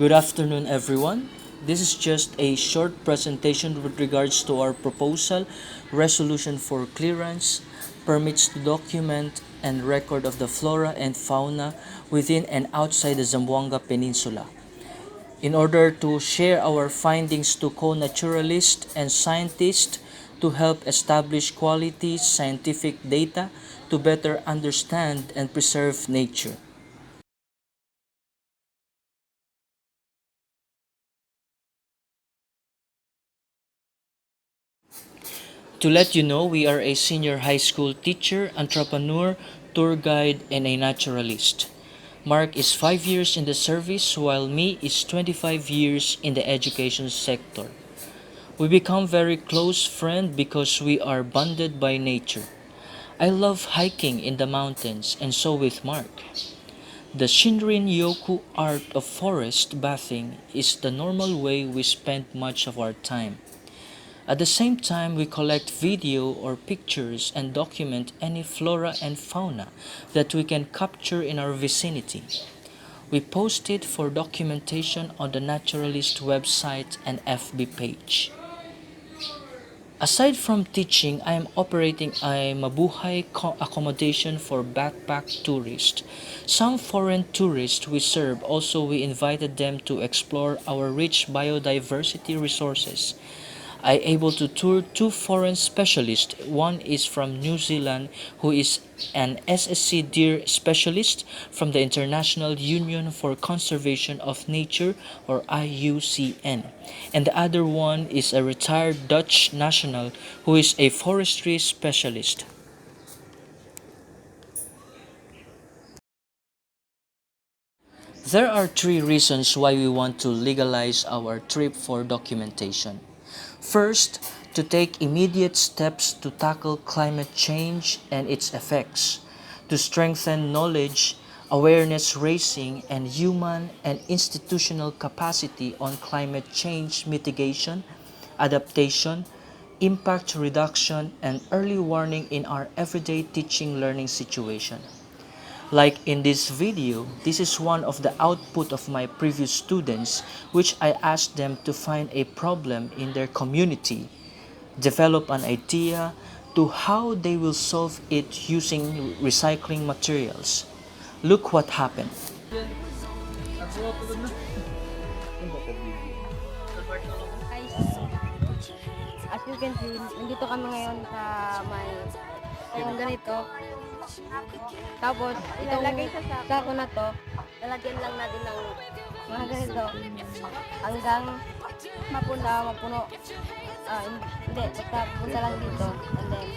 Good afternoon, everyone. This is just a short presentation with regards to our proposal, resolution for clearance, permits to document, and record of the flora and fauna within and outside the Zamboanga Peninsula. In order to share our findings to co-naturalists and scientists to help establish quality scientific data to better understand and preserve nature. To let you know, we are a senior high school teacher, entrepreneur, tour guide, and a naturalist. Mark is 5 years in the service while me is 25 years in the education sector. We become very close friends because we are bonded by nature. I love hiking in the mountains and so with Mark. The Shinrin Yoku art of forest bathing is the normal way we spend much of our time. At the same time, we collect video or pictures and document any flora and fauna that we can capture in our vicinity. We post it for documentation on the Naturalist website and FB page. Aside from teaching, I am operating a mabuhay accommodation for backpack tourists. Some foreign tourists we serve also we invited them to explore our rich biodiversity resources. I able to tour two foreign specialists. One is from New Zealand who is an SSC deer specialist from the International Union for Conservation of Nature or IUCN. And the other one is a retired Dutch national who is a forestry specialist. There are three reasons why we want to legalize our trip for documentation. First, to take immediate steps to tackle climate change and its effects, to strengthen knowledge, awareness raising, and human and institutional capacity on climate change mitigation, adaptation, impact reduction, and early warning in our everyday teaching learning situation. Like in this video, this is one of the output of my previous students which I asked them to find a problem in their community, develop an idea to how they will solve it using recycling materials. Look what happened. Guys, as you can see, nandito kami ngayon sa may yung ganito. Tapos, ilalagay sa sako na to, lalagyan lang natin ng mga ganito hanggang mapuno. Hindi, basta punta lang dito. And then,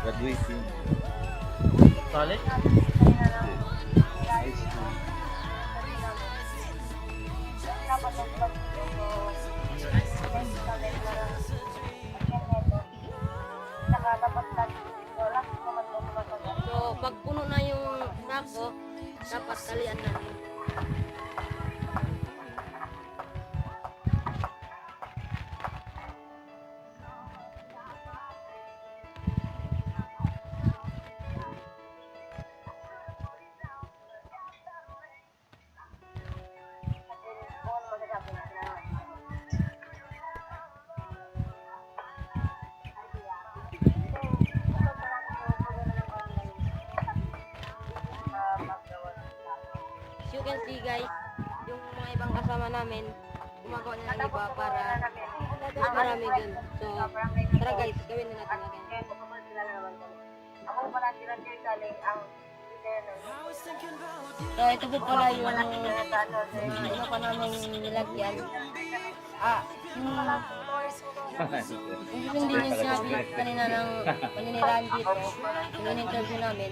Graduating. Solid? High school. so, pag puno na yung sako, dapat talian natin. As you can see guys, yung mga ibang kasama namin, gumagawa na ng iba para mas marami din. So, tara guys, gawin na natin natin. So, ito po pala yung ano pa namin nilagyan. Yung susundin yung sinabi kanina ng maninirahan dito, yung interview namin,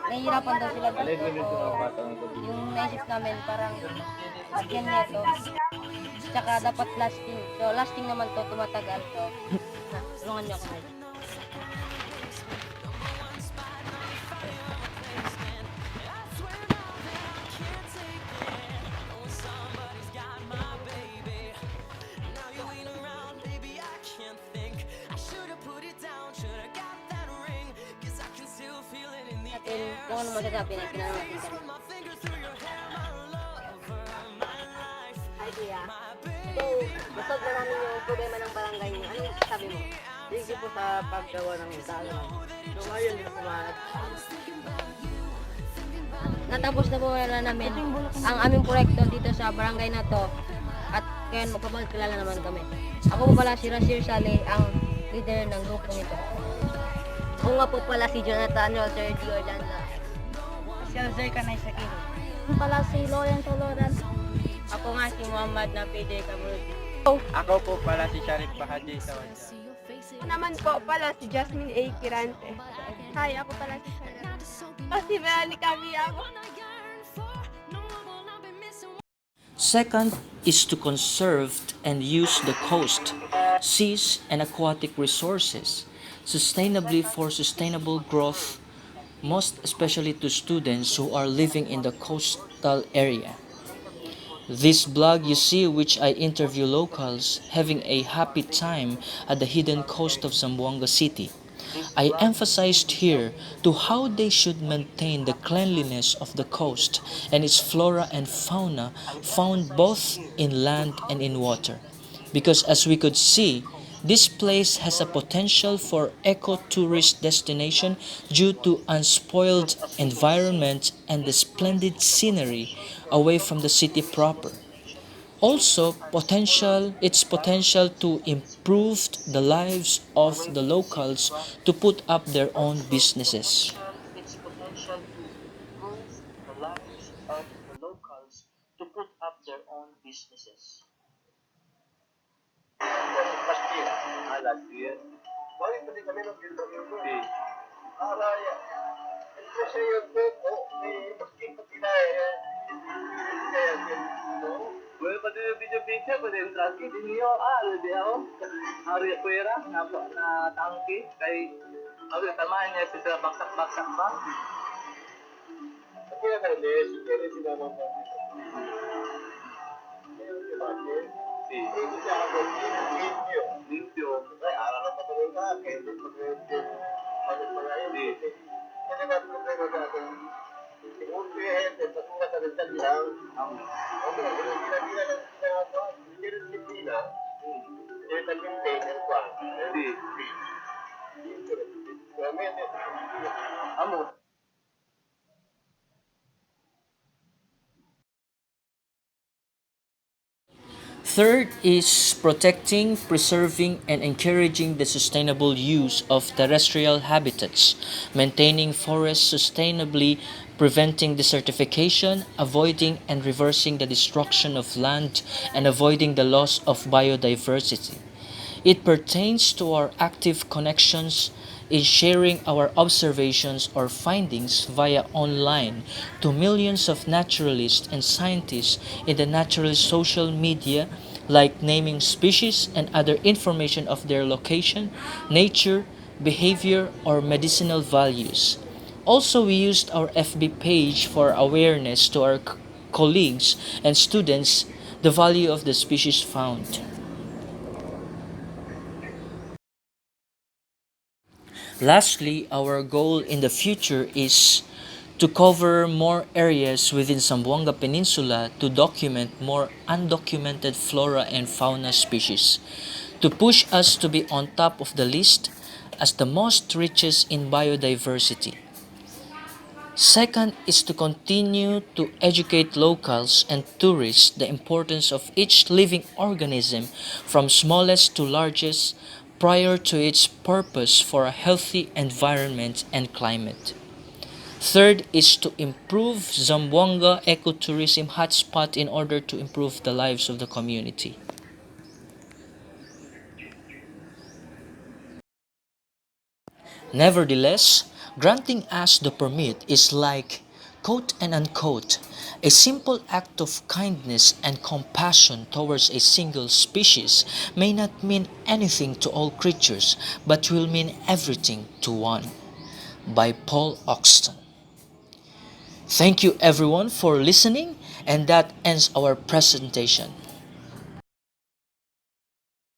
nahihirapan daw sila dito. So, yung naisip namin parang lagyan nito. Tsaka dapat lasting. So, lasting naman to, tumatagal. So, tulungan niyo ako guys. Natin kung ano masasabi na pinanong natin kanina. Hi kuya. So, nasolve na namin yung problema ng barangay niyo. Anong sabi mo? Thank you po sa paggawa ng daanan. So ngayon, dito sa mga Natapos na po na namin ang aming proyekto dito sa barangay na to. At ngayon magpapagkilala naman kami. Ako po pala si Rasir Saleh, ang leader ng grupo nito. Ako nga po pala si Jonathan Roser D. Orlando. si Alzer Kanay sa kilo. Ako pala si Lorenzo Loran. Ako nga si Muhammad na PJ Kamurudi. Ako po pala si Sharif Bahadi sa Wanda. Ako naman po pala si Jasmine A. Kirante. Hi, ako pala si Sarah. Kasi Melanie kami ako. Second is to conserve and use the coast, seas, and aquatic resources sustainably for sustainable growth, most especially to students who are living in the coastal area. This blog you see which I interview locals having a happy time at the hidden coast of Zamboanga City. I emphasized here to how they should maintain the cleanliness of the coast and its flora and fauna found both in land and in water. Because as we could see, this place has a potential for eco-tourist destination due to unspoiled environment and the splendid scenery away from the city proper. Also, its potential to improve the lives of the locals to put up their own businesses. Its potential to improve the lives of the locals to put up their own businesses. Last year. Bakit pati kami ng interview ko? Araya. Kasi yung po, may masking pati na eh. Kaya well, pati yung video, pati yung traki, di niyo, di ako. Araya kuwera, na tangki, kay, tamaan niya, sila baksak-baksak ba? Kaya na, kaya sinama mo. Kaya si Bakit? Hindi siya ako, limpyo. Ay, araw na patuloy ka, kaya hindi pag-review. Ano pa nga yun, Kasi natin kung kayo natin, siguro kaya yun, patuloy ka rin lang. Okay, hindi na ako, hindi rin Pilipina. Hindi rin Pilipina, ano ba? Hindi. Amo. Third is protecting, preserving, and encouraging the sustainable use of terrestrial habitats, maintaining forests sustainably, preventing desertification, avoiding and reversing the destruction of land, and avoiding the loss of biodiversity. It pertains to our active connections in sharing our observations or findings via online to millions of naturalists and scientists in the natural social media like naming species and other information of their location, nature, behavior, or medicinal values. Also, we used our FB page for awareness to our colleagues and students the value of the species found. Lastly, our goal in the future is to cover more areas within Zamboanga Peninsula to document more undocumented flora and fauna species, to push us to be on top of the list as the most richest in biodiversity. Second is to continue to educate locals and tourists the importance of each living organism from smallest to largest prior to its purpose for a healthy environment and climate. Third is to improve Zamboanga ecotourism hotspot in order to improve the lives of the community. Nevertheless, granting us the permit is like, quote and unquote, a simple act of kindness and compassion towards a single species may not mean anything to all creatures, but will mean everything to one. By Paul Oxton. Thank you everyone for listening, and that ends our presentation.